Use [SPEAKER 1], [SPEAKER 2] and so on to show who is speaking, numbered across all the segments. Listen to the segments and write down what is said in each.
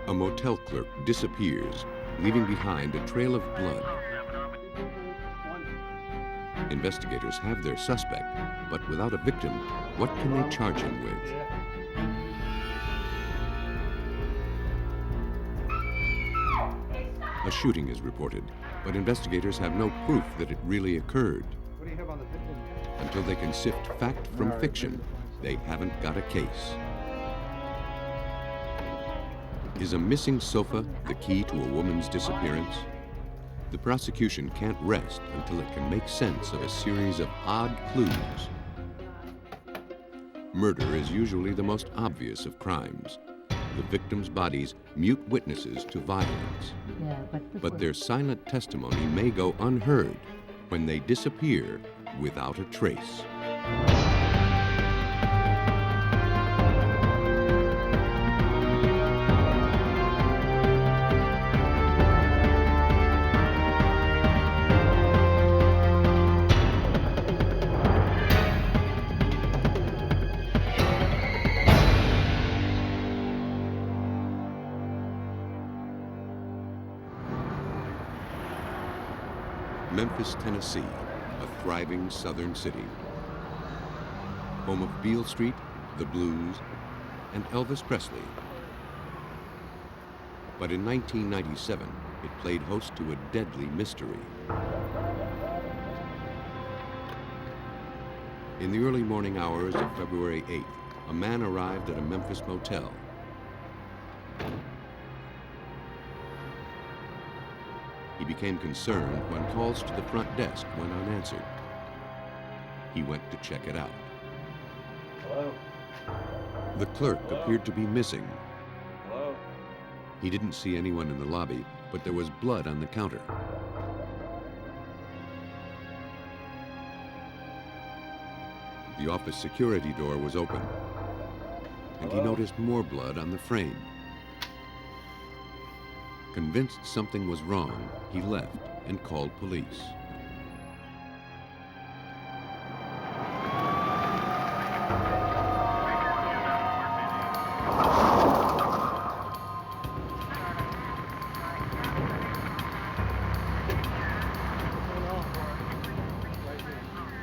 [SPEAKER 1] A motel clerk disappears, leaving behind a trail of blood. Investigators have their suspect, but without a victim, what can they charge him with? A shooting is reported, but investigators have no proof that it really occurred.
[SPEAKER 2] What do you have on the victim?
[SPEAKER 1] Until they can sift fact from fiction, they haven't got a case. Is a missing sofa the key to a woman's disappearance? The prosecution can't rest until it can make sense of a series of odd clues. Murder is usually the most obvious of crimes. The victims' bodies mute witnesses to violence. But their silent testimony may go unheard when they disappear without a trace. Memphis, Tennessee, a thriving southern city. Home of Beale Street, the Blues, and Elvis Presley. But in 1997, it played host to a deadly mystery. In the early morning hours of February 8th, a man arrived at a Memphis motel. He became concerned when calls to the front desk went unanswered. He went to check it out.
[SPEAKER 2] Hello?
[SPEAKER 1] The clerk appeared to be missing.
[SPEAKER 2] Hello?
[SPEAKER 1] He didn't see anyone in the lobby, but there was blood on the counter. The office security door was open, and he noticed more blood on the frame. Convinced something was wrong, he left and called police.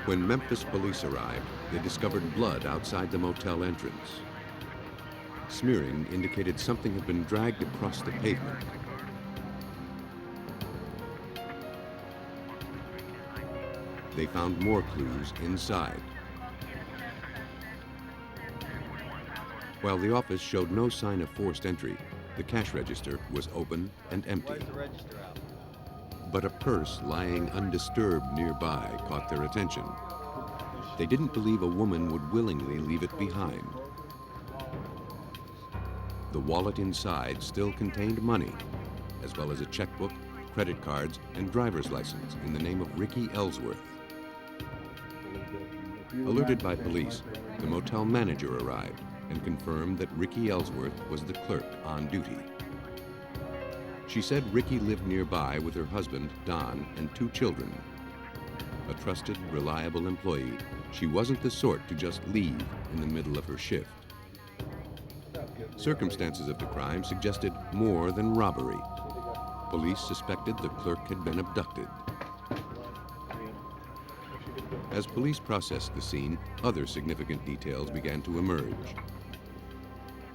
[SPEAKER 1] When Memphis police arrived, they discovered blood outside the motel entrance. Smearing indicated something had been dragged across the pavement. They found more clues inside. While the office showed no sign of forced entry, the cash register was open and empty.
[SPEAKER 2] Why is the register out?
[SPEAKER 1] But a purse lying undisturbed nearby caught their attention. They didn't believe a woman would willingly leave it behind. The wallet inside still contained money, as well as a checkbook, credit cards, and driver's license in the name of Ricky Ellsworth. Alerted by police, the motel manager arrived and confirmed that Ricky Ellsworth was the clerk on duty. She said Ricky lived nearby with her husband, Don, and 2 children. A trusted, reliable employee, she wasn't the sort to just leave in the middle of her shift. Circumstances of the crime suggested more than robbery. Police suspected the clerk had been abducted. As police processed the scene, other significant details began to emerge.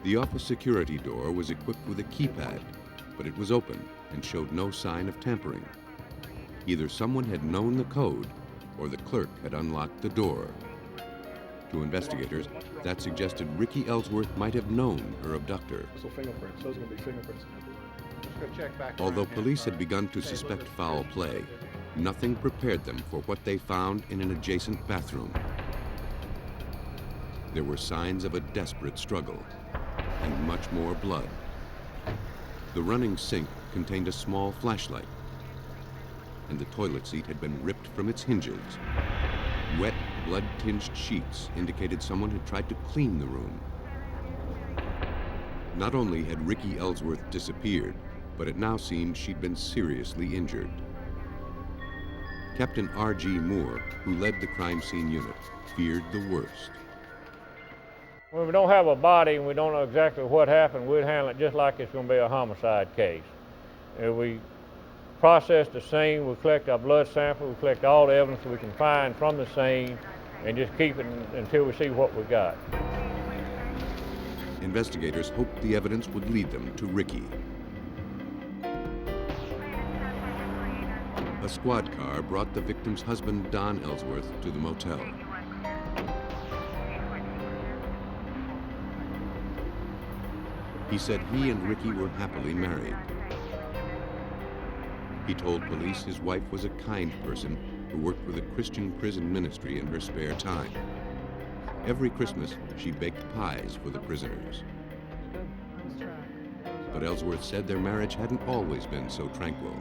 [SPEAKER 1] The office security door was equipped with a keypad, but it was open and showed no sign of tampering. Either someone had known the code or the clerk had unlocked the door. To investigators, that suggested Ricky Ellsworth might have known her abductor.
[SPEAKER 2] So fingerprints, those are going to be fingerprints. Just go check back.
[SPEAKER 1] Although police had begun to suspect foul play, nothing prepared them for what they found in an adjacent bathroom. There were signs of a desperate struggle and much more blood. The running sink contained a small flashlight, and the toilet seat had been ripped from its hinges. Wet, blood-tinged sheets indicated someone had tried to clean the room. Not only had Ricky Ellsworth disappeared, but it now seemed she'd been seriously injured. Captain R.G. Moore, who led the crime scene unit, feared the worst.
[SPEAKER 3] When we don't have a body and we don't know exactly what happened, we'd handle it just like it's going to be a homicide case. We process the scene, we collect our blood sample, we collect all the evidence we can find from the scene, and just keep it until we see what we got.
[SPEAKER 1] Investigators hoped the evidence would lead them to Ricky. A squad car brought the victim's husband, Don Ellsworth, to the motel. He said he and Ricky were happily married. He told police his wife was a kind person who worked with a Christian prison ministry in her spare time. Every Christmas, she baked pies for the prisoners. But Ellsworth said their marriage hadn't always been so tranquil.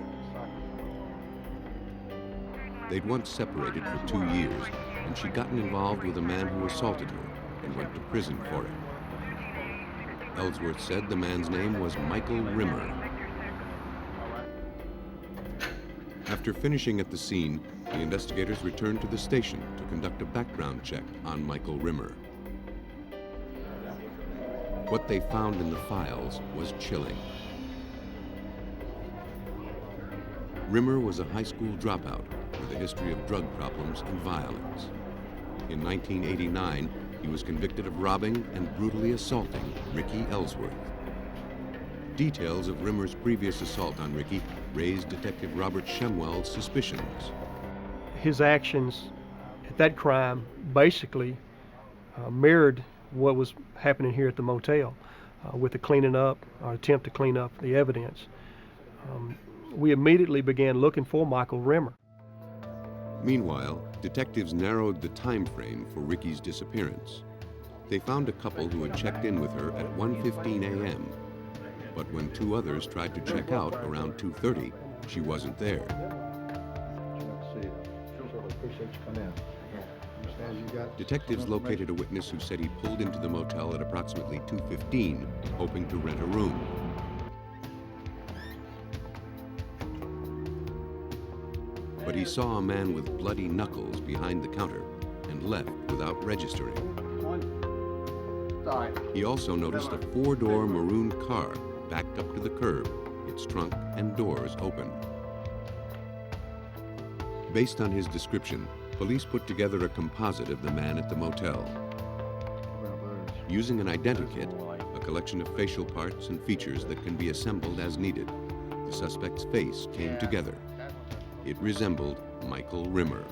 [SPEAKER 1] They'd once separated for 2 years, and she'd gotten involved with a man who assaulted her and went to prison for it. Ellsworth said the man's name was Michael Rimmer. After finishing at the scene, the investigators returned to the station to conduct a background check on Michael Rimmer. What they found in the files was chilling. Rimmer was a high school dropout with a history of drug problems and violence. In 1989, he was convicted of robbing and brutally assaulting Ricky Ellsworth. Details of Rimmer's previous assault on Ricky raised Detective Robert Shemwell's suspicions.
[SPEAKER 4] His actions at that crime basically mirrored what was happening here at the motel with the cleaning up, or attempt to clean up the evidence. We immediately began looking for Michael Rimmer.
[SPEAKER 1] Meanwhile, detectives narrowed the time frame for Ricky's disappearance. They found a couple who had checked in with her at 1:15 a.m. But when 2 others tried to check out around 2:30, she wasn't there. Detectives located a witness who said he pulled into the motel at approximately 2:15, hoping to rent a room. But he saw a man with bloody knuckles behind the counter and left without registering. He also noticed a 4-door maroon car backed up to the curb, its trunk and doors open. Based on his description, police put together a composite of the man at the motel. Using an identikit, a collection of facial parts and features that can be assembled as needed, the suspect's face came together. It resembled Michael Rimmer.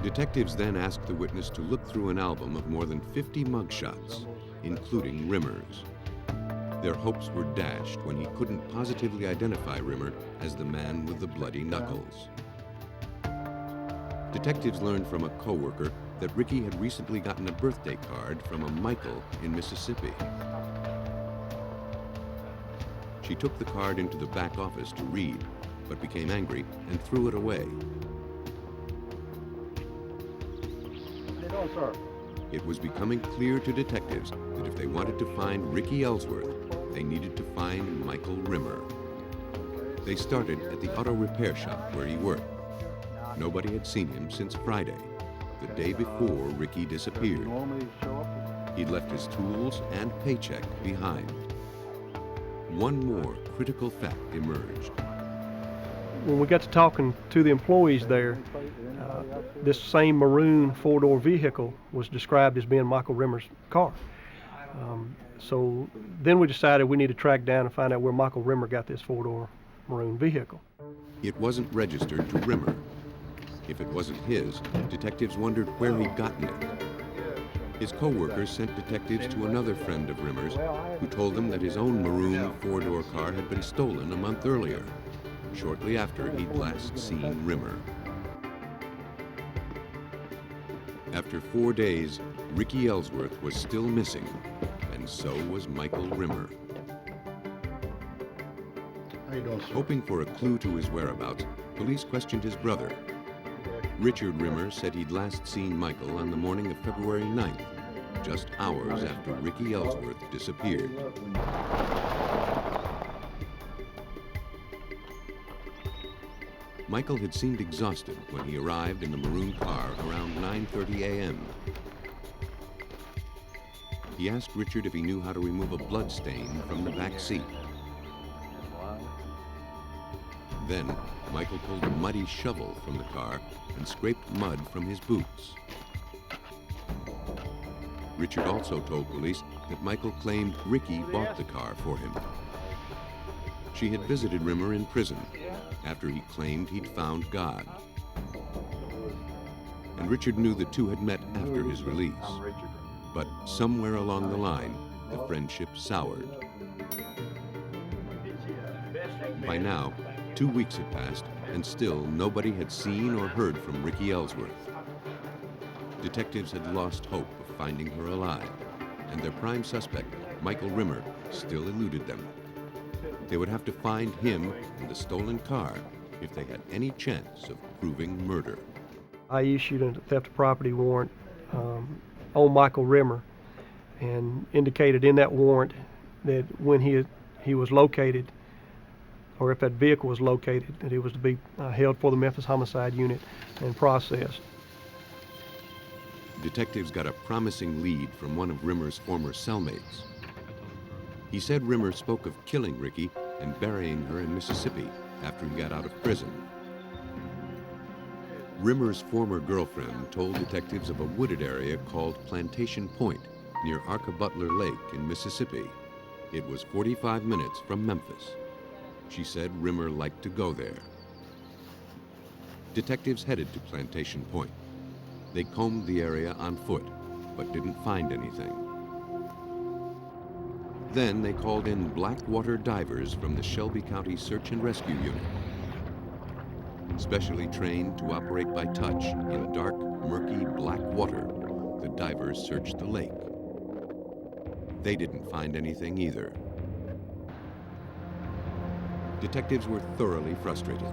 [SPEAKER 1] Detectives then asked the witness to look through an album of more than 50 mugshots, including Rimmer's. Their hopes were dashed when he couldn't positively identify Rimmer as the man with the bloody knuckles. Detectives learned from a co-worker that Ricky had recently gotten a birthday card from a Michael in Mississippi. She took the card into the back office to read, but became angry and threw it away. It was becoming clear to detectives that if they wanted to find Ricky Ellsworth, they needed to find Michael Rimmer. They started at the auto repair shop where he worked. Nobody had seen him since Friday, the day before Ricky disappeared. He'd left his tools and paycheck behind. One more critical fact emerged.
[SPEAKER 4] When we got to talking to the employees there, this same maroon 4-door vehicle was described as being Michael Rimmer's car. So then we decided we need to track down and find out where Michael Rimmer got this 4-door maroon vehicle.
[SPEAKER 1] It wasn't registered to Rimmer. If it wasn't his, detectives wondered where he'd gotten it. His co-workers sent detectives to another friend of Rimmer's who told them that his own maroon 4-door car had been stolen a month earlier, shortly after he'd last seen Rimmer. After 4 days, Ricky Ellsworth was still missing, and so was Michael Rimmer. Hoping for a clue to his whereabouts, police questioned his brother. Richard Rimmer said he'd last seen Michael on the morning of February 9th, just hours after Ricky Ellsworth disappeared. Michael had seemed exhausted when he arrived in the maroon car around 9:30 a.m. He asked Richard if he knew how to remove a blood stain from the back seat. Then, Michael pulled a muddy shovel from the car and scraped mud from his boots. Richard also told police that Michael claimed Ricky bought the car for him. She had visited Rimmer in prison after he claimed he'd found God. And Richard knew the two had met after his release. But somewhere along the line, the friendship soured. By now, 2 weeks had passed, and still nobody had seen or heard from Ricky Ellsworth. Detectives had lost hope of finding her alive, and their prime suspect, Michael Rimmer, still eluded them. They would have to find him and the stolen car if they had any chance of proving murder.
[SPEAKER 4] I issued a theft of property warrant on Michael Rimmer and indicated in that warrant that when he was located, or if that vehicle was located, that he was to be held for the Memphis Homicide Unit and processed.
[SPEAKER 1] Detectives got a promising lead from one of Rimmer's former cellmates. He said Rimmer spoke of killing Ricky and burying her in Mississippi after he got out of prison. Rimmer's former girlfriend told detectives of a wooded area called Plantation Point near Arca-Butler Lake in Mississippi. It was 45 minutes from Memphis. She said Rimmer liked to go there. Detectives headed to Plantation Point. They combed the area on foot, but didn't find anything. Then they called in blackwater divers from the Shelby County Search and Rescue Unit. Specially trained to operate by touch in dark, murky black water, the divers searched the lake. They didn't find anything either. Detectives were thoroughly frustrated.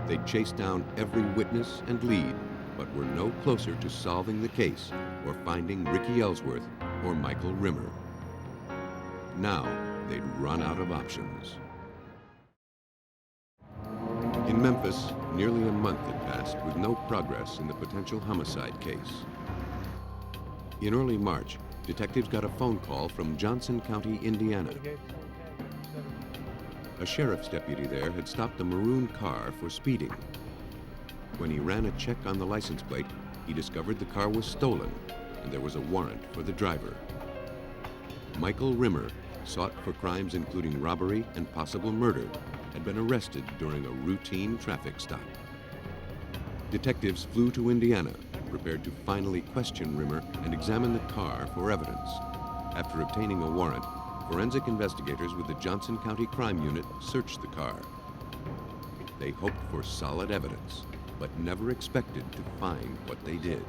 [SPEAKER 1] They chased down every witness and lead, but were no closer to solving the case or finding Ricky Ellsworth or Michael Rimmer. Now they'd run out of options. In Memphis, nearly a month had passed with no progress in the potential homicide case. In early March, detectives got a phone call from Johnson County, Indiana. A sheriff's deputy there had stopped a maroon car for speeding. When he ran a check on the license plate, he discovered the car was stolen and there was a warrant for the driver. Michael Rimmer, sought for crimes including robbery and possible murder, had been arrested during a routine traffic stop. Detectives flew to Indiana, prepared to finally question Rimmer and examine the car for evidence. After obtaining a warrant, forensic investigators with the Johnson County Crime Unit searched the car. They hoped for solid evidence, but never expected to find what they did.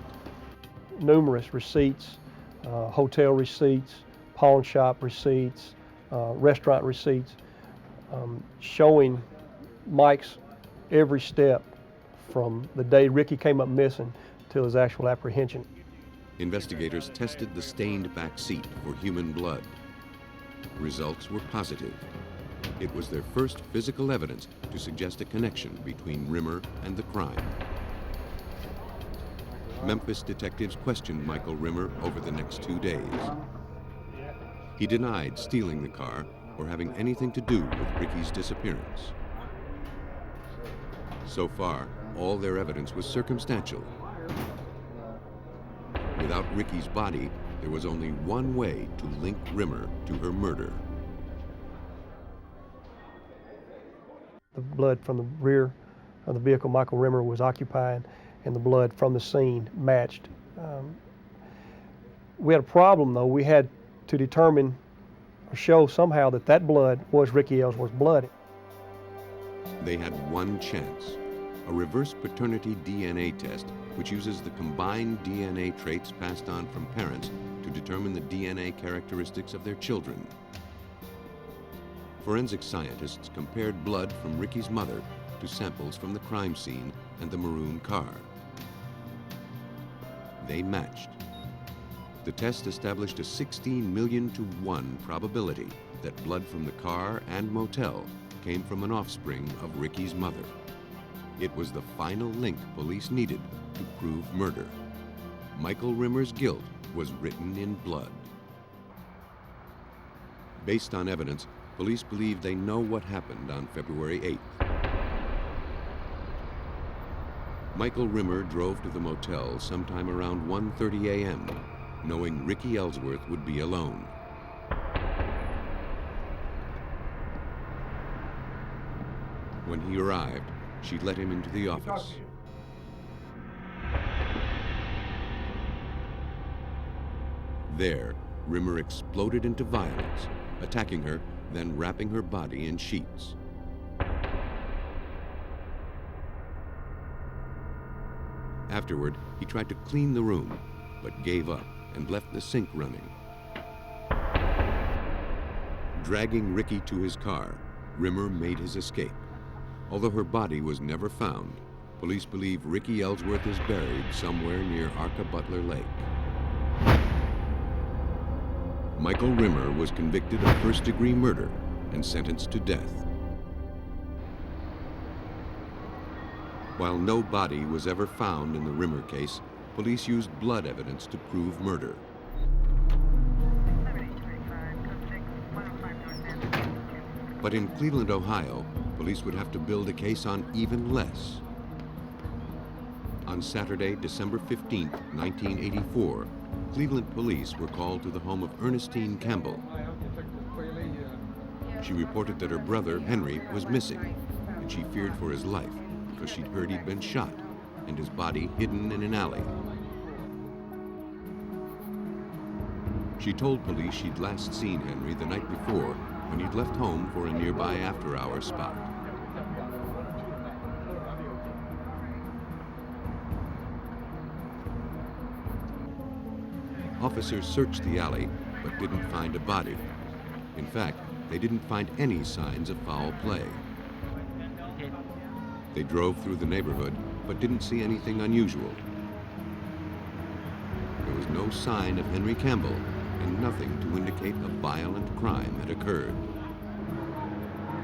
[SPEAKER 4] Numerous receipts, hotel receipts, pawn shop receipts, restaurant receipts, showing Mike's every step from the day Ricky came up missing till his actual apprehension.
[SPEAKER 1] Investigators tested the stained back seat for human blood. Results were positive. It was their first physical evidence to suggest a connection between Rimmer and the crime. Memphis detectives questioned Michael Rimmer over the next 2 days. He denied stealing the car or having anything to do with Ricky's disappearance. So far, all their evidence was circumstantial. Without Ricky's body, there was only one way to link Rimmer to her murder.
[SPEAKER 4] The blood from the rear of the vehicle Michael Rimmer was occupying and the blood from the scene matched. We had a problem though. We had to determine or show somehow that that blood was Ricky Ellsworth's blood.
[SPEAKER 1] They had one chance, a reverse paternity DNA test which uses the combined DNA traits passed on from parents to determine the DNA characteristics of their children. Forensic scientists compared blood from Ricky's mother to samples from the crime scene and the maroon car. They matched. The test established a 16 million to 1 probability that blood from the car and motel came from an offspring of Ricky's mother. It was the final link police needed to prove murder. Michael Rimmer's guilt was written in blood. Based on evidence, police believe they know what happened on February 8th. Michael Rimmer drove to the motel sometime around 1:30 a.m., knowing Ricky Ellsworth would be alone. When he arrived, she let him into the office. There, Rimmer exploded into violence, attacking her, then wrapping her body in sheets. Afterward, he tried to clean the room, but gave up and left the sink running. Dragging Ricky to his car, Rimmer made his escape. Although her body was never found, police believe Ricky Ellsworth is buried somewhere near Arca Butler Lake. Michael Rimmer was convicted of first-degree murder and sentenced to death. While no body was ever found in the Rimmer case, police used blood evidence to prove murder. But in Cleveland, Ohio, police would have to build a case on even less. On Saturday, December 15, 1984, Cleveland police were called to the home of Ernestine Campbell. She reported that her brother, Henry, was missing, and she feared for his life because she'd heard he'd been shot and his body hidden in an alley. She told police she'd last seen Henry the night before when he'd left home for a nearby after-hours spot. Officers searched the alley, but didn't find a body. In fact, they didn't find any signs of foul play. They drove through the neighborhood, but didn't see anything unusual. There was no sign of Henry Campbell, and nothing to indicate a violent crime had occurred.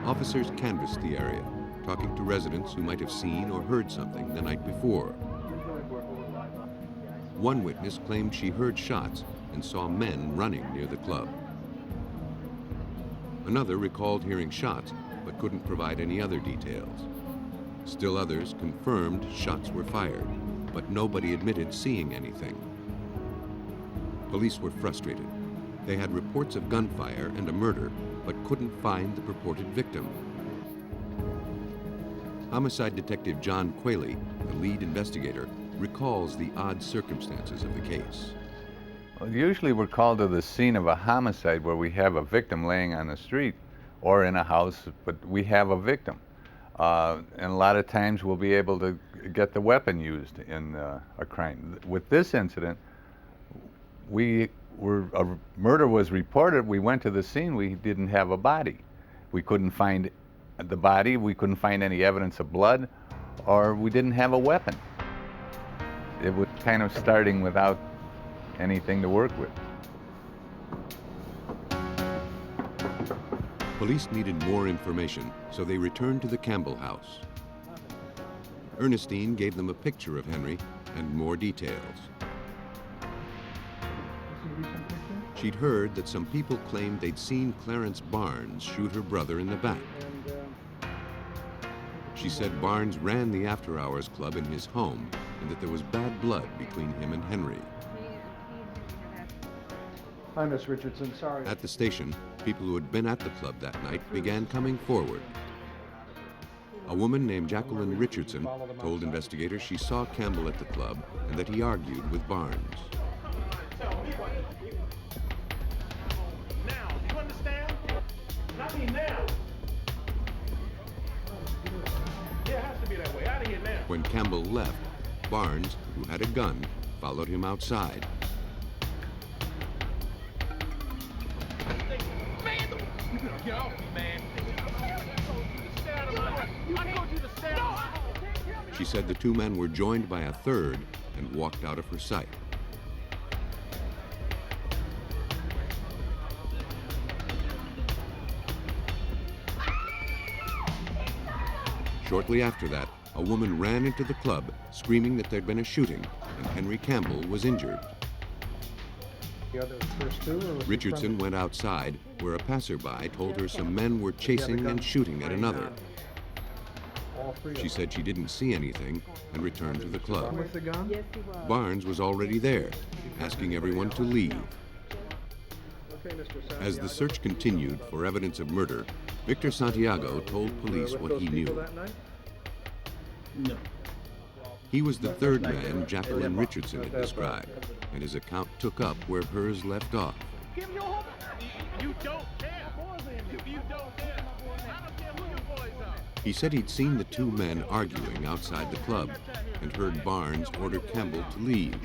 [SPEAKER 1] Officers canvassed the area, talking to residents who might have seen or heard something the night before. One witness claimed she heard shots and saw men running near the club. Another recalled hearing shots, but couldn't provide any other details. Still others confirmed shots were fired, but nobody admitted seeing anything. Police were frustrated. They had reports of gunfire and a murder, but couldn't find the purported victim. Homicide Detective John Qualey, the lead investigator, recalls the odd circumstances of the case.
[SPEAKER 5] Well, usually we're called to the scene of a homicide where we have a victim laying on the street or in a house, but we have a victim. And a lot of times we'll be able to get the weapon used in a crime. With this incident, a murder was reported, we went to the scene, we didn't have a body. We couldn't find the body, we couldn't find any evidence of blood, or we didn't have a weapon. It was kind of starting without anything to work with.
[SPEAKER 1] Police needed more information, so they returned to the Campbell house. Ernestine gave them a picture of Henry and more details. She'd heard that some people claimed they'd seen Clarence Barnes shoot her brother in the back. She said Barnes ran the after-hours club in his home and that there was bad blood between him and Henry.
[SPEAKER 2] Hi, Miss Richardson, sorry.
[SPEAKER 1] At the station, people who had been at the club that night began coming forward. A woman named Jacqueline Richardson told investigators she saw Campbell at the club and that he argued with Barnes.
[SPEAKER 6] Now, do you understand? I mean now. Yeah, it has to be that way. Out of here now.
[SPEAKER 1] When Campbell left, Barnes, who had a gun, followed him outside.
[SPEAKER 6] Man, you better get off me, man. I told you to stand up.
[SPEAKER 1] She said the two men were joined by a third and walked out of her sight. Shortly after that, a woman ran into the club, screaming that there'd been a shooting and Henry Campbell was injured.
[SPEAKER 2] The other first two, or was he
[SPEAKER 1] Richardson went outside, where a passerby told her some men were chasing and shooting at another.
[SPEAKER 2] all three
[SPEAKER 1] She
[SPEAKER 2] of
[SPEAKER 1] said she didn't see anything and returned to the
[SPEAKER 2] them
[SPEAKER 1] club.
[SPEAKER 2] with the gun?
[SPEAKER 7] Yes, he was.
[SPEAKER 1] Barnes was already there, asking everyone to leave.
[SPEAKER 2] Okay, Mr. Santiago.
[SPEAKER 1] As the search continued for evidence of murder, Victor Santiago told police
[SPEAKER 2] With
[SPEAKER 1] what
[SPEAKER 2] those
[SPEAKER 1] he
[SPEAKER 2] people
[SPEAKER 1] knew.
[SPEAKER 2] that night?
[SPEAKER 8] No.
[SPEAKER 1] He was the third man Jacqueline Richardson had described, and his account took up where hers left off.
[SPEAKER 6] Give your whole. You don't care. If you don't care, I don't care who your boys are.
[SPEAKER 1] He said he'd seen the two men arguing outside the club and heard Barnes order Campbell to leave.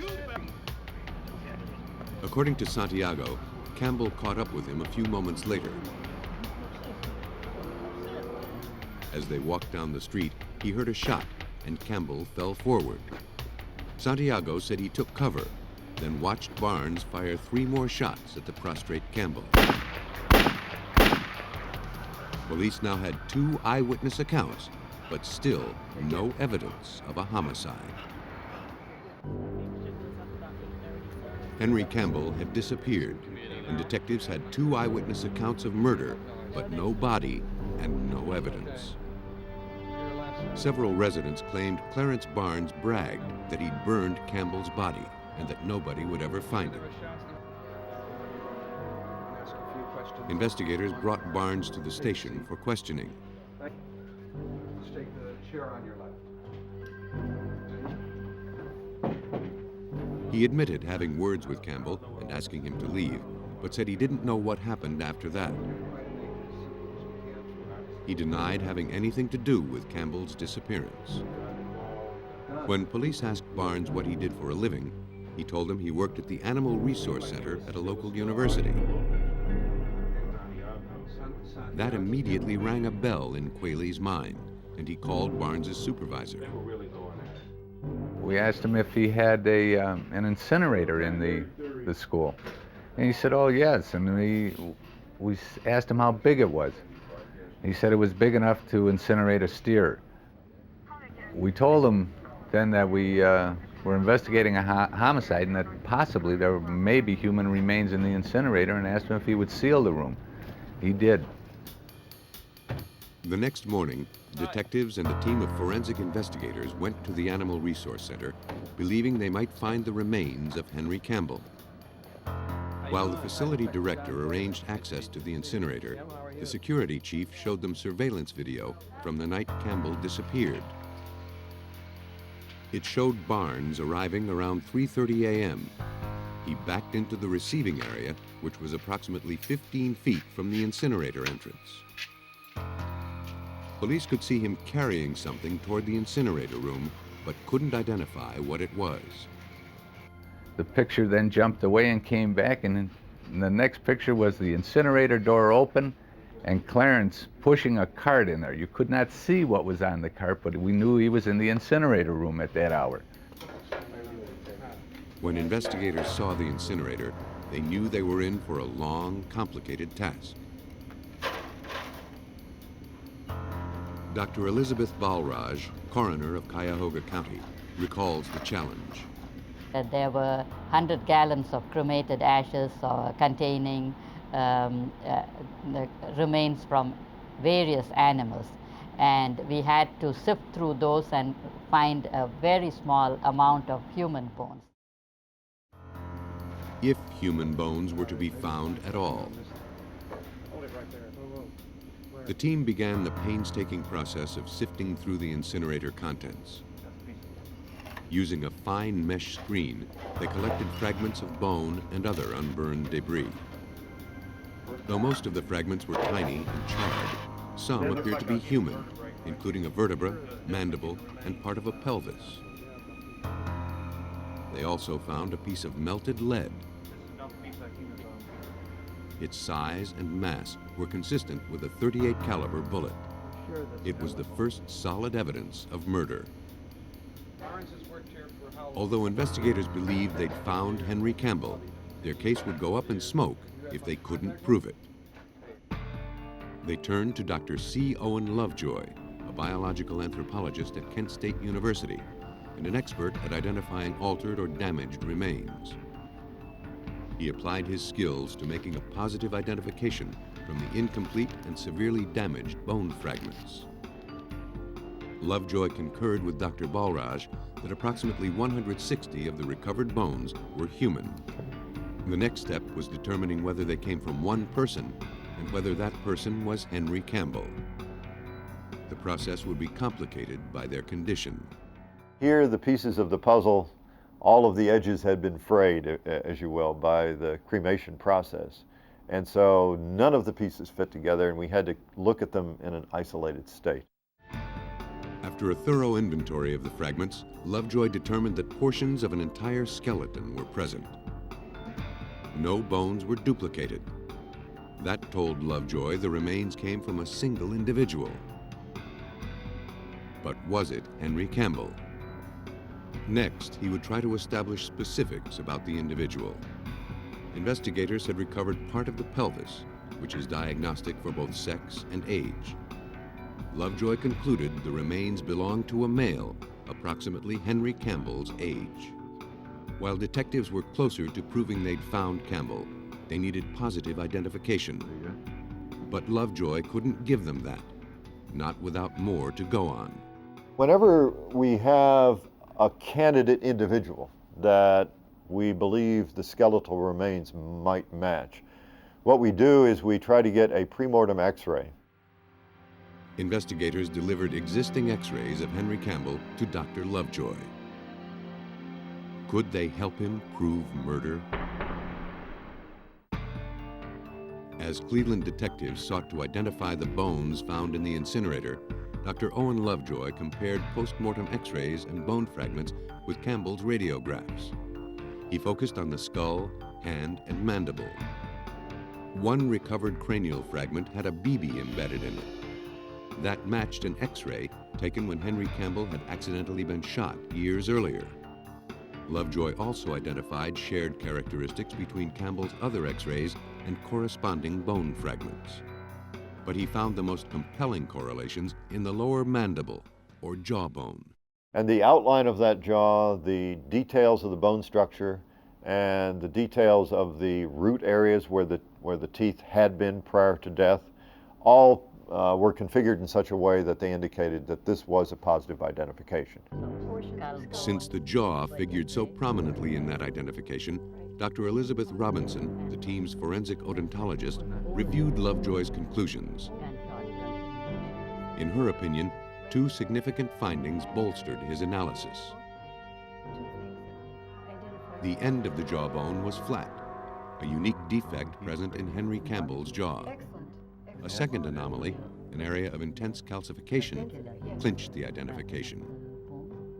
[SPEAKER 1] According to Santiago, Campbell caught up with him a few moments later. As they walked down the street, he heard a shot and Campbell fell forward. Santiago said he took cover, then watched Barnes fire 3 more shots at the prostrate Campbell. Police now had 2 eyewitness accounts, but still no evidence of a homicide. Henry Campbell had disappeared, and detectives had 2 eyewitness accounts of murder, but no body and no evidence. Several residents claimed Clarence Barnes bragged that he'd burned Campbell's body and that nobody would ever find him. Investigators brought Barnes to the station for questioning.
[SPEAKER 2] Let's take the chair on your left.
[SPEAKER 1] He admitted having words with Campbell and asking him to leave, but said he didn't know what happened after that. He denied having anything to do with Campbell's disappearance. When police asked Barnes what he did for a living, he told them he worked at the Animal Resource Center at a local university. That immediately rang a bell in Qualey's mind, and he called Barnes's supervisor.
[SPEAKER 5] We asked him if he had an incinerator in the school. And he said, oh, yes. And we asked him how big it was. He said it was big enough to incinerate a steer. We told him then that we were investigating a homicide and that possibly there may be human remains in the incinerator, and asked him if he would seal the room. He did.
[SPEAKER 1] The next morning, detectives and a team of forensic investigators went to the Animal Resource Center, believing they might find the remains of Henry Campbell. While the facility director arranged access to the incinerator, the security chief showed them surveillance video from the night Campbell disappeared. It showed Barnes arriving around 3:30 a.m. He backed into the receiving area, which was approximately 15 feet from the incinerator entrance. Police could see him carrying something toward the incinerator room, but couldn't identify what it was.
[SPEAKER 5] The picture then jumped away and came back, and the next picture was the incinerator door open and Clarence pushing a cart in there. You could not see what was on the cart, but we knew he was in the incinerator room at that hour.
[SPEAKER 1] When investigators saw the incinerator, they knew they were in for a long, complicated task. Dr. Elizabeth Balraj, coroner of Cuyahoga County, recalls the challenge.
[SPEAKER 9] There were 100 gallons of cremated ashes containing the remains from various animals, and we had to sift through those and find a very small amount of human bones.
[SPEAKER 1] If human bones were to be found at all. The team began the painstaking process of sifting through the incinerator contents. Using a fine mesh screen, they collected fragments of bone and other unburned debris. Though most of the fragments were tiny and charred, some appeared to be human, including a vertebra, mandible, and part of a pelvis. They also found a piece of melted lead. Its size and mass were consistent with a .38 caliber bullet. It was the first solid evidence of murder. Although investigators believed they'd found Henry Campbell, their case would go up in smoke if they couldn't prove it. They turned to Dr. C. Owen Lovejoy, a biological anthropologist at Kent State University and an expert at identifying altered or damaged remains. He applied his skills to making a positive identification from the incomplete and severely damaged bone fragments. Lovejoy concurred with Dr. Balraj that approximately 160 of the recovered bones were human. The next step was determining whether they came from one person and whether that person was Henry Campbell. The process would be complicated by their condition.
[SPEAKER 2] Here, the pieces of the puzzle, all of the edges had been frayed, as you will, by the cremation process. And so none of the pieces fit together, and we had to look at them in an isolated state.
[SPEAKER 1] After a thorough inventory of the fragments, Lovejoy determined that portions of an entire skeleton were present. No bones were duplicated. That told Lovejoy the remains came from a single individual. But was it Henry Campbell? Next, he would try to establish specifics about the individual. Investigators had recovered part of the pelvis, which is diagnostic for both sex and age. Lovejoy concluded the remains belonged to a male, approximately Henry Campbell's age. While detectives were closer to proving they'd found Campbell, they needed positive identification. But Lovejoy couldn't give them that, not without more to go on.
[SPEAKER 2] Whenever we have a candidate individual that we believe the skeletal remains might match, what we do is we try to get a premortem X-ray.
[SPEAKER 1] Investigators delivered existing X-rays of Henry Campbell to Dr. Lovejoy. Could they help him prove murder? As Cleveland detectives sought to identify the bones found in the incinerator, Dr. Owen Lovejoy compared post-mortem X-rays and bone fragments with Campbell's radiographs. He focused on the skull, hand, and mandible. One recovered cranial fragment had a BB embedded in it. That matched an X-ray taken when Henry Campbell had accidentally been shot years earlier. Lovejoy also identified shared characteristics between Campbell's other X-rays and corresponding bone fragments. But he found the most compelling correlations in the lower mandible, or jawbone.
[SPEAKER 2] And the outline of that jaw, the details of the bone structure, and the details of the root areas where the teeth had been prior to death, all were configured in such a way that they indicated that this was a positive identification.
[SPEAKER 1] Since the jaw figured so prominently in that identification, Dr. Elizabeth Robinson, the team's forensic odontologist, reviewed Lovejoy's conclusions. In her opinion, two significant findings bolstered his analysis. The end of the jawbone was flat, a unique defect present in Henry Campbell's jaw. A second anomaly, an area of intense calcification, clinched the identification.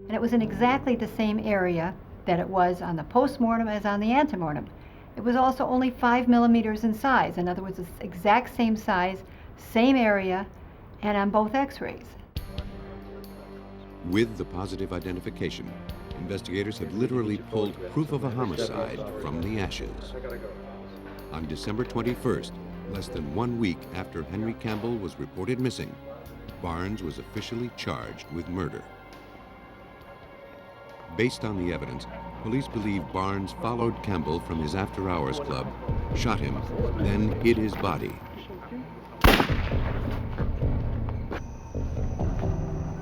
[SPEAKER 7] And it was in exactly the same area that it was on the postmortem as on the antemortem. It was also only 5 millimeters in size. In other words, it's exact same size, same area, and on both X-rays.
[SPEAKER 1] With the positive identification, investigators had literally pulled proof of a homicide from the ashes. On December 21st, less than 1 week after Henry Campbell was reported missing, Barnes was officially charged with murder. Based on the evidence, police believe Barnes followed Campbell from his after-hours club, shot him, then hid his body.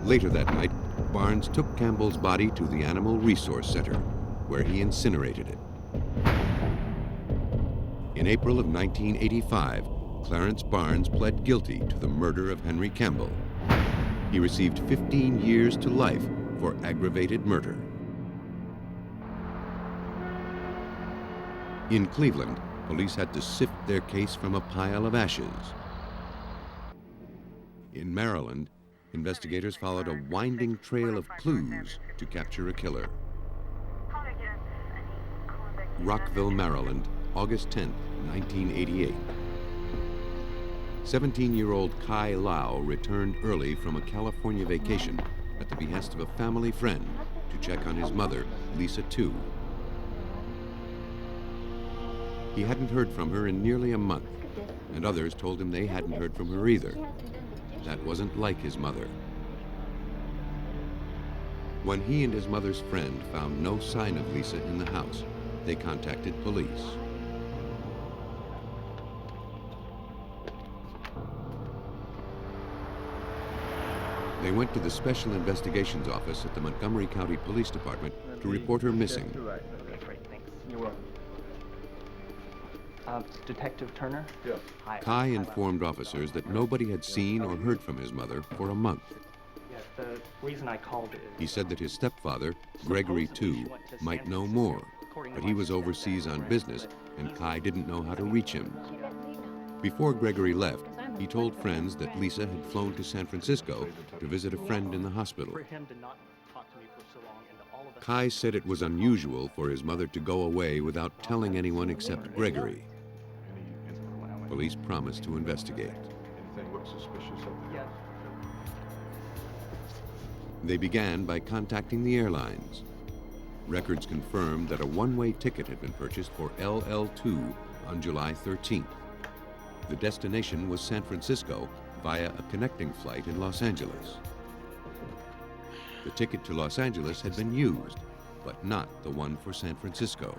[SPEAKER 1] Later that night, Barnes took Campbell's body to the Animal Resource Center, where he incinerated it. In April of 1985, Clarence Barnes pled guilty to the murder of Henry Campbell. He received 15 years to life for aggravated murder. In Cleveland, police had to sift their case from a pile of ashes. In Maryland, investigators followed a winding trail of clues to capture a killer. Rockville, Maryland, August 10, 1988. 17-year-old Kai Lau returned early from a California vacation at the behest of a family friend to check on his mother, Lisa Tu. He hadn't heard from her in nearly a month, and others told him they hadn't heard from her either. That wasn't like his mother. When he and his mother's friend found no sign of Lisa in the house, they contacted police. They went to the Special Investigations Office at the Montgomery County Police Department to report her missing.
[SPEAKER 10] Great, thanks. You're welcome. Detective Turner?
[SPEAKER 8] Yes.
[SPEAKER 10] Hi.
[SPEAKER 1] Kai informed officers that nobody had seen or heard from his mother for a month.
[SPEAKER 10] Yes, the reason I called is...
[SPEAKER 1] He said that his stepfather, Gregory too, might know more, but he was overseas on business and Kai didn't know how to reach him. Before Gregory left, he told friends that Lisa had flown to San Francisco to visit a friend in the hospital.
[SPEAKER 10] For him to not talk to me for so long and all of us...
[SPEAKER 1] Kai said it was unusual for his mother to go away without telling anyone except Gregory. Police promised to investigate.
[SPEAKER 8] Anything look suspicious up there?
[SPEAKER 10] Yes.
[SPEAKER 1] They began by contacting the airlines. Records confirmed that a one-way ticket had been purchased for LL2 on July 13th. The destination was San Francisco via a connecting flight in Los Angeles. The ticket to Los Angeles had been used, but not the one for San Francisco.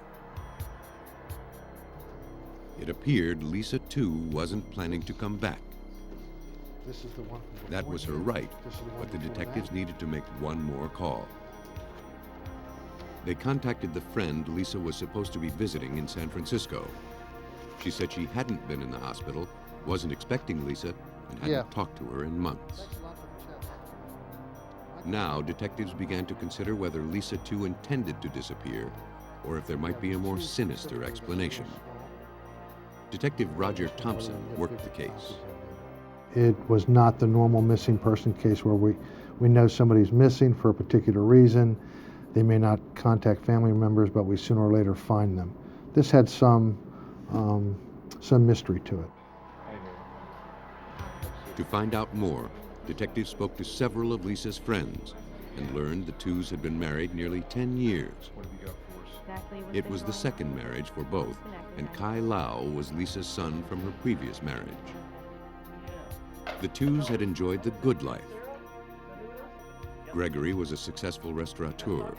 [SPEAKER 1] It appeared Lisa, too, wasn't planning to come back.
[SPEAKER 11] This is the one from
[SPEAKER 1] That was her right, but the detectives needed to make one more call. They contacted the friend Lisa was supposed to be visiting in San Francisco. She said she hadn't been in the hospital, wasn't expecting Lisa, and hadn't talked to her in months. Now, detectives began to consider whether Lisa too intended to disappear, or if there might be a more sinister explanation. Detective Roger Thompson worked the case.
[SPEAKER 11] It was not the normal missing person case where we know somebody's missing for a particular reason. They may not contact family members, but we sooner or later find them. This had some mystery to it.
[SPEAKER 1] To find out more, detectives spoke to several of Lisa's friends and learned the twos had been married nearly 10 years. It was the second marriage for both, and Kai Lau was Lisa's son from her previous marriage. The twos had enjoyed the good life. Gregory was a successful restaurateur.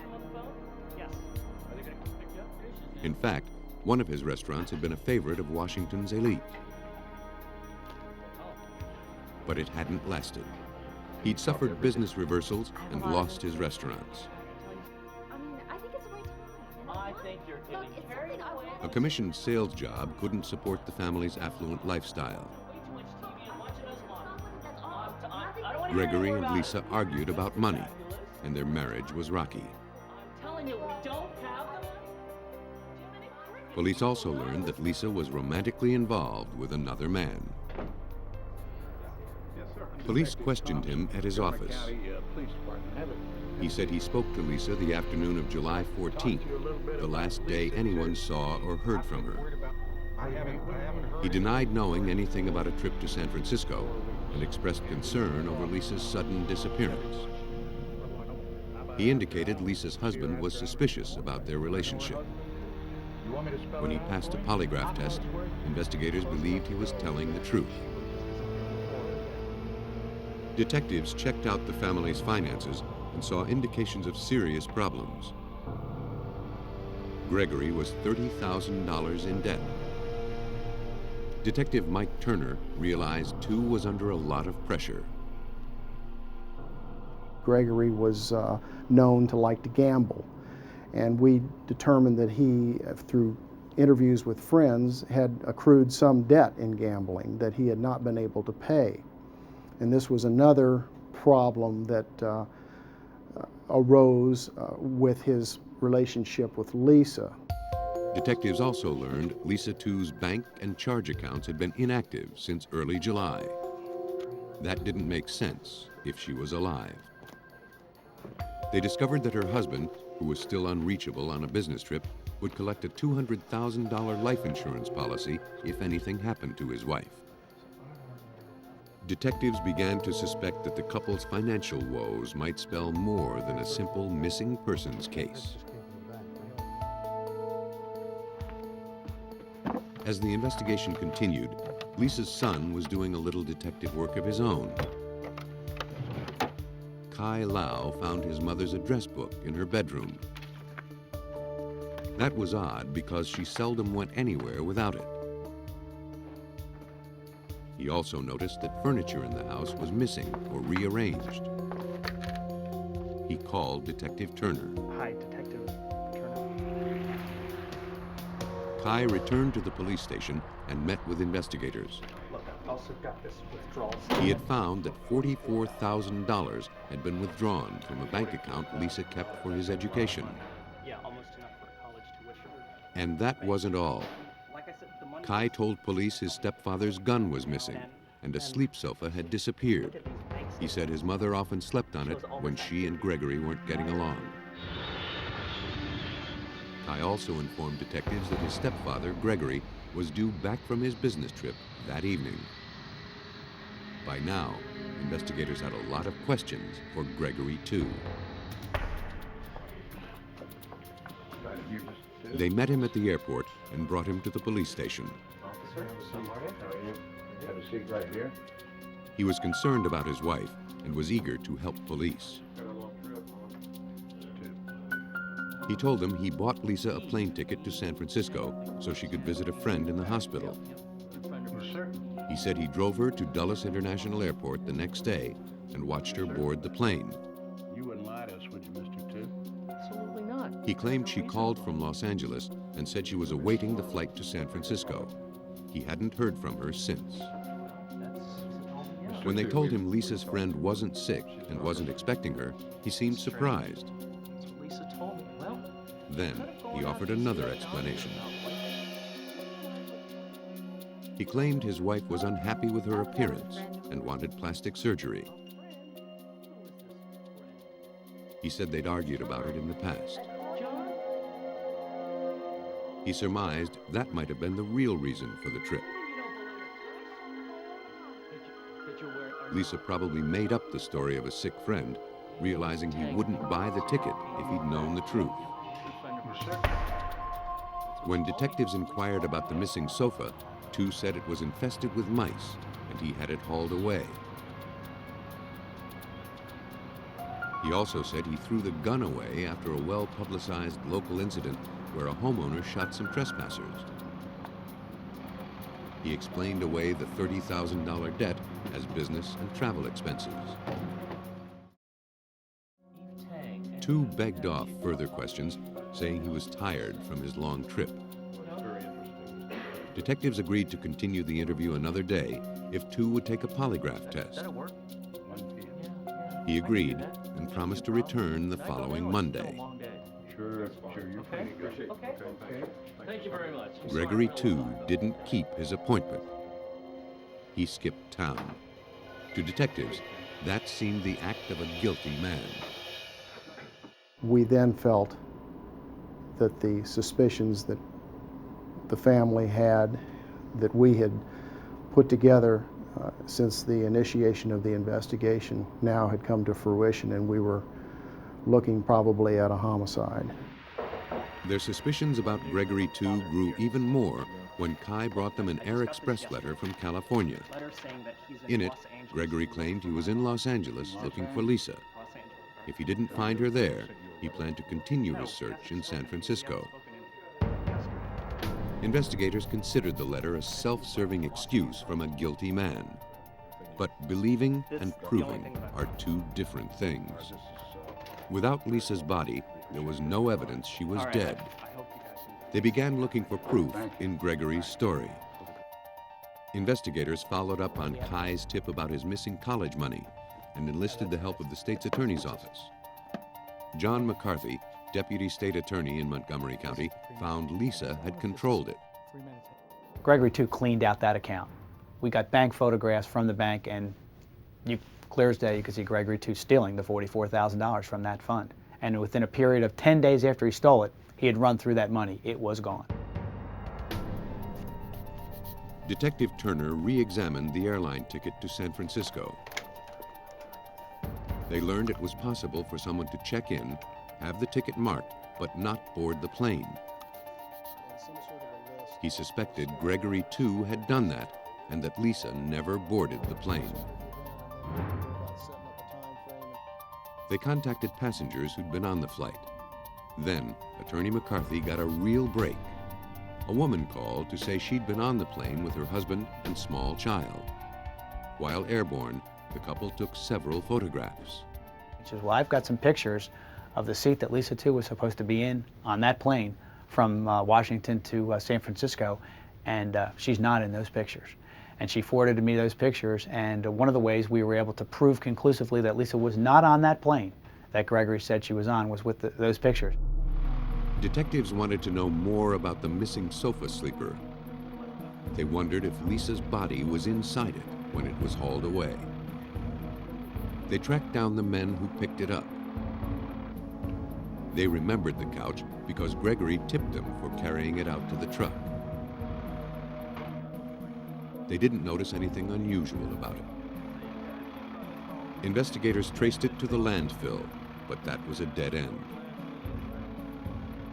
[SPEAKER 1] In fact, one of his restaurants had been a favorite of Washington's elite. But it hadn't lasted. He'd suffered business reversals and lost his restaurants. A commissioned sales job couldn't support the family's affluent lifestyle. Gregory and Lisa argued about money, and their marriage was rocky. Police also learned that Lisa was romantically involved with another man. Police questioned him at his office. He said he spoke to Lisa the afternoon of July 14th, the last day anyone saw or heard from her. He denied knowing anything about a trip to San Francisco and expressed concern over Lisa's sudden disappearance. He indicated Lisa's husband was suspicious about their relationship. When he passed a polygraph test, investigators believed he was telling the truth. Detectives checked out the family's finances and saw indications of serious problems. Gregory was $30,000 in debt. Detective Mike Turner realized too was under a lot of pressure.
[SPEAKER 12] Gregory was known to like to gamble, and we determined that he, through interviews with friends, had accrued some debt in gambling that he had not been able to pay. And this was another problem that arose with his relationship with Lisa.
[SPEAKER 1] Detectives also learned Lisa Too's bank and charge accounts had been inactive since early July. That didn't make sense if she was alive. They discovered that her husband, who was still unreachable on a business trip, would collect a $200,000 life insurance policy if anything happened to his wife. Detectives began to suspect that the couple's financial woes might spell more than a simple missing persons case. As the investigation continued, Lisa's son was doing a little detective work of his own. Kai Lau found his mother's address book in her bedroom. That was odd because she seldom went anywhere without it. He also noticed that furniture in the house was missing or rearranged. he called Detective Turner.
[SPEAKER 10] Hi, Detective Turner.
[SPEAKER 1] Kai returned to the police station and met with investigators.
[SPEAKER 10] Look, I've also got this withdrawal.
[SPEAKER 1] He had found that $44,000 had been withdrawn from a bank account Lisa kept for his education.
[SPEAKER 10] Yeah, almost enough for a college tuition.
[SPEAKER 1] And that wasn't all.
[SPEAKER 10] Like I said, the money.
[SPEAKER 1] Kai told police his stepfather's gun was missing, and a sleep sofa had disappeared. He said his mother often slept on it when she and Gregory weren't getting along. Kai also informed detectives that his stepfather, Gregory, was due back from his business trip that evening. By now, investigators had a lot of questions for Gregory, too. They met him at the airport and brought him to the police station.
[SPEAKER 8] Officer, have a seat right here.
[SPEAKER 1] He was concerned about his wife and was eager to help police. He told them he bought Lisa a plane ticket to San Francisco so she could visit a friend in the hospital. He said he drove her to Dulles International Airport the next day and watched her board the plane.
[SPEAKER 8] You wouldn't lie to us, would you, Mr. Two?
[SPEAKER 10] Absolutely not.
[SPEAKER 1] He claimed she called from Los Angeles and said she was awaiting the flight to San Francisco. He hadn't heard from her since. When they told him Lisa's friend wasn't sick and wasn't expecting her, he seemed surprised.
[SPEAKER 10] That's what Lisa told me. Well,
[SPEAKER 1] Then he offered another explanation. He claimed his wife was unhappy with her appearance and wanted plastic surgery. He said they'd argued about it in the past. He surmised that might have been the real reason for the trip. Lisa probably made up the story of a sick friend, realizing he wouldn't buy the ticket if he'd known the truth. When detectives inquired about the missing sofa, Two said it was infested with mice and he had it hauled away. He also said he threw the gun away after a well-publicized local incident where a homeowner shot some trespassers. He explained away the $30,000 debt as business and travel expenses. Two begged off further questions, saying he was tired from his long trip. Detectives agreed to continue the interview another day if Two would take a polygraph test. He agreed and promised to return the following Monday.
[SPEAKER 8] Sure, you're pretty good.
[SPEAKER 10] Okay. Thank you very much.
[SPEAKER 1] Gregory, too, didn't keep his appointment. He skipped town. To detectives, that seemed the act of a guilty man.
[SPEAKER 12] We then felt that the suspicions that the family had, that we had put together since the initiation of the investigation, now had come to fruition, and we were looking probably at a homicide.
[SPEAKER 1] Their suspicions about Gregory, too, grew even more when Kai brought them an Air Express letter from California. In it, Gregory claimed he was in Los Angeles looking for Lisa. If he didn't find her there, he planned to continue his search in San Francisco. Investigators considered the letter a self-serving excuse from a guilty man. But believing and proving are two different things. Without Lisa's body, there was no evidence she was dead. They began looking for proof in Gregory's story. Investigators followed up on Kai's tip about his missing college money and enlisted the help of the state's attorney's office. John McCarthy, deputy state attorney in Montgomery County, found Lisa had controlled it.
[SPEAKER 13] Gregory, too, cleaned out that account. We got bank photographs from the bank, and clear as day, you could see Gregory, too, stealing the $44,000 from that fund. And within a period of 10 days after he stole it, he had run through that money. It was gone.
[SPEAKER 1] Detective Turner re-examined the airline ticket to San Francisco. They learned it was possible for someone to check in, have the ticket marked, but not board the plane. He suspected Gregory, too, had done that, and that Lisa never boarded the plane. They contacted passengers who'd been on the flight. Then, Attorney McCarthy got a real break. A woman called to say she'd been on the plane with her husband and small child. While airborne, the couple took several photographs.
[SPEAKER 13] She says, well, I've got some pictures of the seat that Lisa 2 was supposed to be in on that plane from Washington to San Francisco, and she's not in those pictures. And she forwarded me those pictures, and one of the ways we were able to prove conclusively that Lisa was not on that plane that Gregory said she was on was with those pictures.
[SPEAKER 1] Detectives wanted to know more about the missing sofa sleeper. They wondered if Lisa's body was inside it when it was hauled away. They tracked down the men who picked it up. They remembered the couch because Gregory tipped them for carrying it out to the truck. They didn't notice anything unusual about it. Investigators traced it to the landfill, but that was a dead end.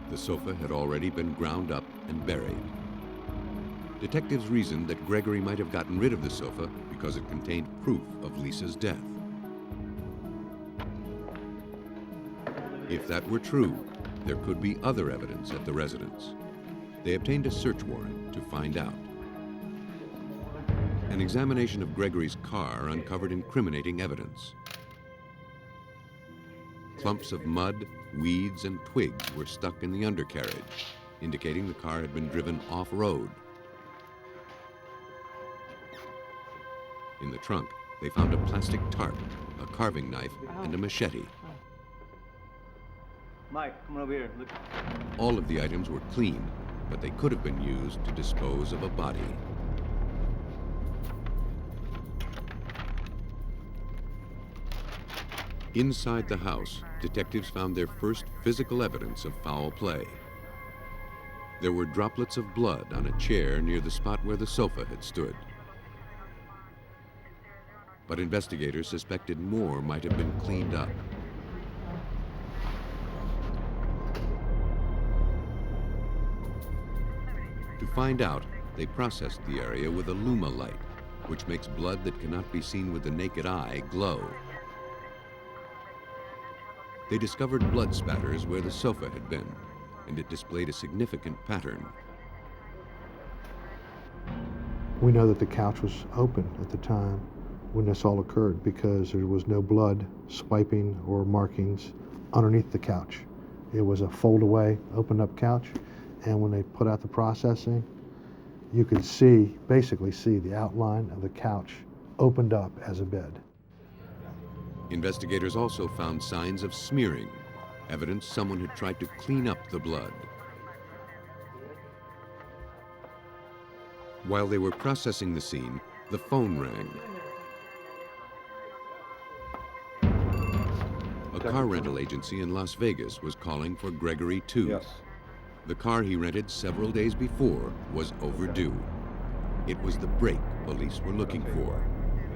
[SPEAKER 1] The sofa had already been ground up and buried. Detectives reasoned that Gregory might have gotten rid of the sofa because it contained proof of Lisa's death. If that were true, there could be other evidence at the residence. They obtained a search warrant to find out. An examination of Gregory's car uncovered incriminating evidence. Clumps of mud, weeds, and twigs were stuck in the undercarriage, indicating the car had been driven off-road. In the trunk, they found a plastic tarp, a carving knife, and a machete.
[SPEAKER 10] Mike, come over here. Look.
[SPEAKER 1] All of the items were clean, but they could have been used to dispose of a body. Inside the house, detectives found their first physical evidence of foul play. There were droplets of blood on a chair near the spot where the sofa had stood. But investigators suspected more might have been cleaned up. To find out, they processed the area with a Luma light, which makes blood that cannot be seen with the naked eye glow. They discovered blood spatters where the sofa had been, and it displayed a significant pattern.
[SPEAKER 11] We know that the couch was open at the time when this all occurred because there was no blood, swiping, or markings underneath the couch. It was a fold-away, opened-up couch, and when they put out the processing, you could see, basically see the outline of the couch opened up as a bed.
[SPEAKER 1] Investigators also found signs of smearing, evidence someone had tried to clean up the blood. While they were processing the scene, the phone rang. A car rental agency in Las Vegas was calling for Gregory 2.
[SPEAKER 2] Yes.
[SPEAKER 1] The car he rented several days before was overdue. It was the brake police were looking for.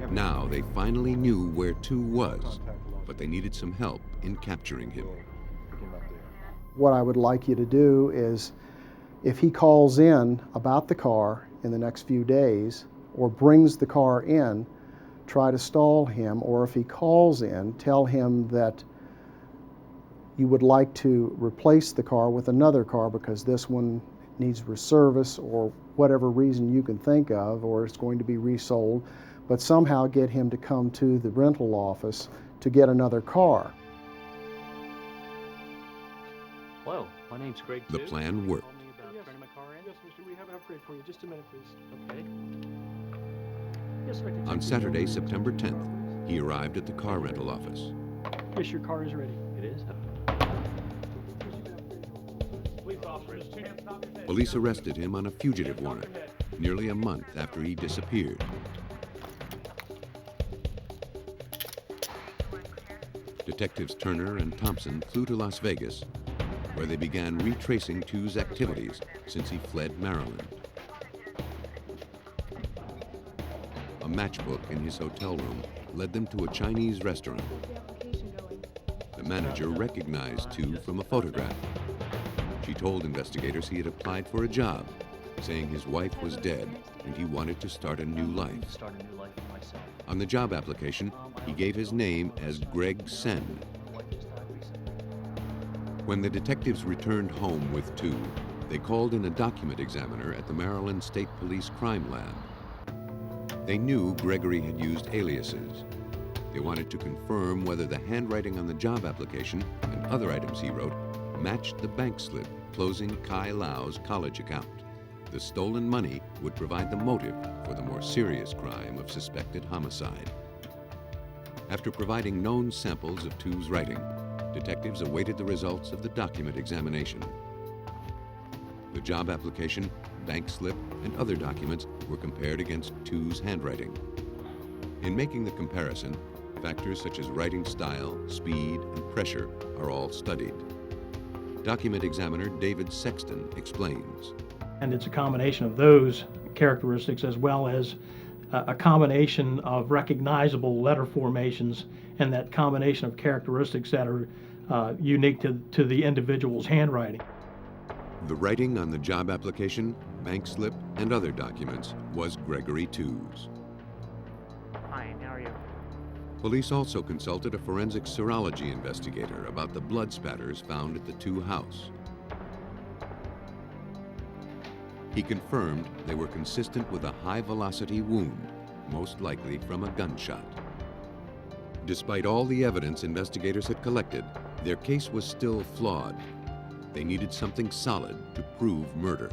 [SPEAKER 1] Now they finally knew where 2 was, but they needed some help in capturing him.
[SPEAKER 12] What I would like you to do is, if he calls in about the car in the next few days, or brings the car in, try to stall him, or if he calls in, tell him that you would like to replace the car with another car because this one needs reservice or whatever reason you can think of, or it's going to be resold, but somehow get him to come to the rental office to get another car.
[SPEAKER 10] Hello, my name's Greg.
[SPEAKER 1] The plan worked.
[SPEAKER 4] Yes, mister, we have an upgrade for you. Just a minute, please.
[SPEAKER 10] Okay. Yes, sir.
[SPEAKER 1] On Saturday, September 10th, he arrived at the car rental office.
[SPEAKER 4] Yes, your car is ready.
[SPEAKER 10] It is?
[SPEAKER 1] Police arrested him on a fugitive warrant, nearly a month after he disappeared. Detectives Turner and Thompson flew to Las Vegas, where they began retracing 2's activities since he fled Maryland. A matchbook in his hotel room led them to a Chinese restaurant. The manager recognized 2 from a photograph. She told investigators he had applied for a job, saying his wife was dead and he wanted to start a new life. On the job application, he gave his name as Greg Sen. When the detectives returned home with 2, they called in a document examiner at the Maryland State Police Crime Lab. They knew Gregory had used aliases. They wanted to confirm whether the handwriting on the job application and other items he wrote matched the bank slip closing Kai Lau's college account. The stolen money would provide the motive for the more serious crime of suspected homicide. After providing known samples of Tu's writing, detectives awaited the results of the document examination. The job application, bank slip, and other documents were compared against Tu's handwriting. In making the comparison, factors such as writing style, speed, and pressure are all studied. Document examiner David Sexton explains.
[SPEAKER 4] And it's a combination of those characteristics as well as a combination of recognizable letter formations and that combination of characteristics that are unique to the individual's handwriting.
[SPEAKER 1] The writing on the job application, bank slip, and other documents was Gregory Tu's.
[SPEAKER 6] Fine, how are you?
[SPEAKER 1] Police also consulted a forensic serology investigator about the blood spatters found at the Tu house. He confirmed they were consistent with a high-velocity wound, most likely from a gunshot. Despite all the evidence investigators had collected, their case was still flawed. They needed something solid to prove murder.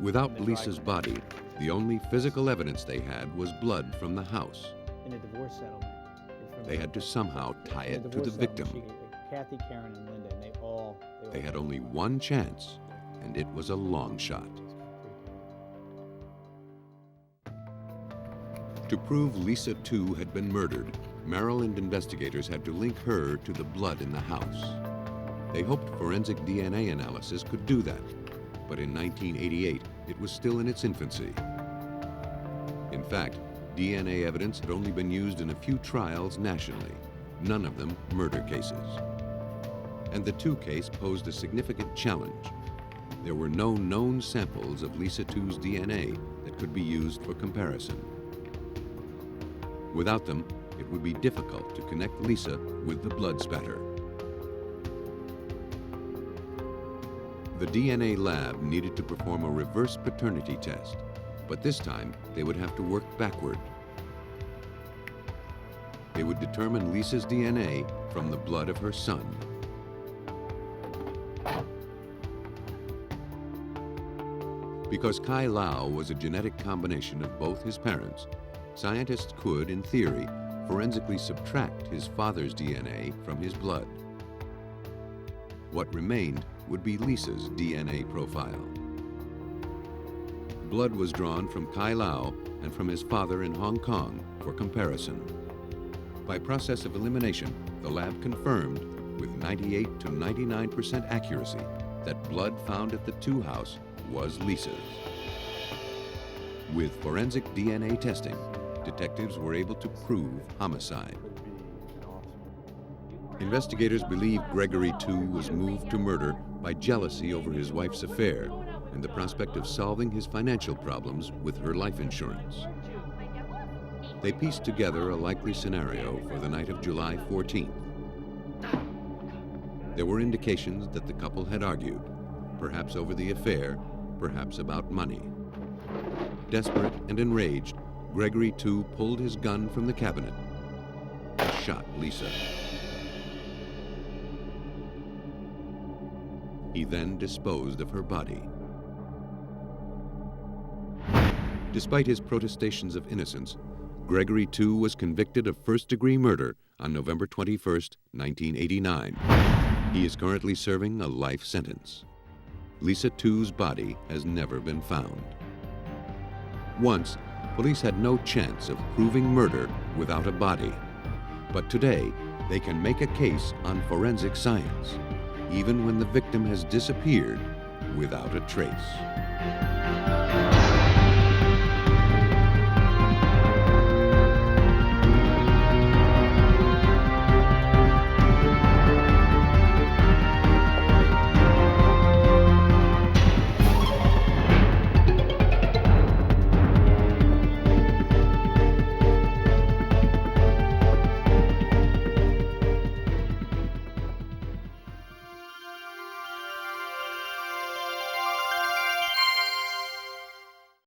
[SPEAKER 1] Without Lisa's body, the only physical evidence they had was blood from the house.
[SPEAKER 13] In a divorce settlement.
[SPEAKER 1] They had to somehow tie it to the victim.
[SPEAKER 13] Katley, Karen, and Linda, and
[SPEAKER 1] They had only one chance, and it was a long shot. To prove Lisa Tu had been murdered, Maryland investigators had to link her to the blood in the house. They hoped forensic DNA analysis could do that, but in 1988, it was still in its infancy. In fact, DNA evidence had only been used in a few trials nationally, none of them murder cases. And the Tu case posed a significant challenge. There were no known samples of Lisa Tu's DNA that could be used for comparison. Without them, it would be difficult to connect Lisa with the blood spatter. The DNA lab needed to perform a reverse paternity test, but this time they would have to work backward. They would determine Lisa's DNA from the blood of her son. Because Kai Lau was a genetic combination of both his parents, scientists could, in theory, forensically subtract his father's DNA from his blood. What remained would be Lisa's DNA profile. Blood was drawn from Kai Lau and from his father in Hong Kong for comparison. By process of elimination, the lab confirmed with 98 to 99% accuracy that blood found at the Tu house was Lisa's. With forensic DNA testing, detectives were able to prove homicide. Investigators believe Gregory Tu was moved to murder by jealousy over his wife's affair and the prospect of solving his financial problems with her life insurance. They pieced together a likely scenario for the night of July 14th. There were indications that the couple had argued, perhaps over the affair, perhaps about money. Desperate and enraged, Gregory Tu pulled his gun from the cabinet and shot Lisa. He then disposed of her body. Despite his protestations of innocence, Gregory Tu was convicted of first-degree murder on November 21st, 1989. He is currently serving a life sentence. Lisa Tu's body has never been found. Once, police had no chance of proving murder without a body. But today, they can make a case on forensic science, even when the victim has disappeared without a trace.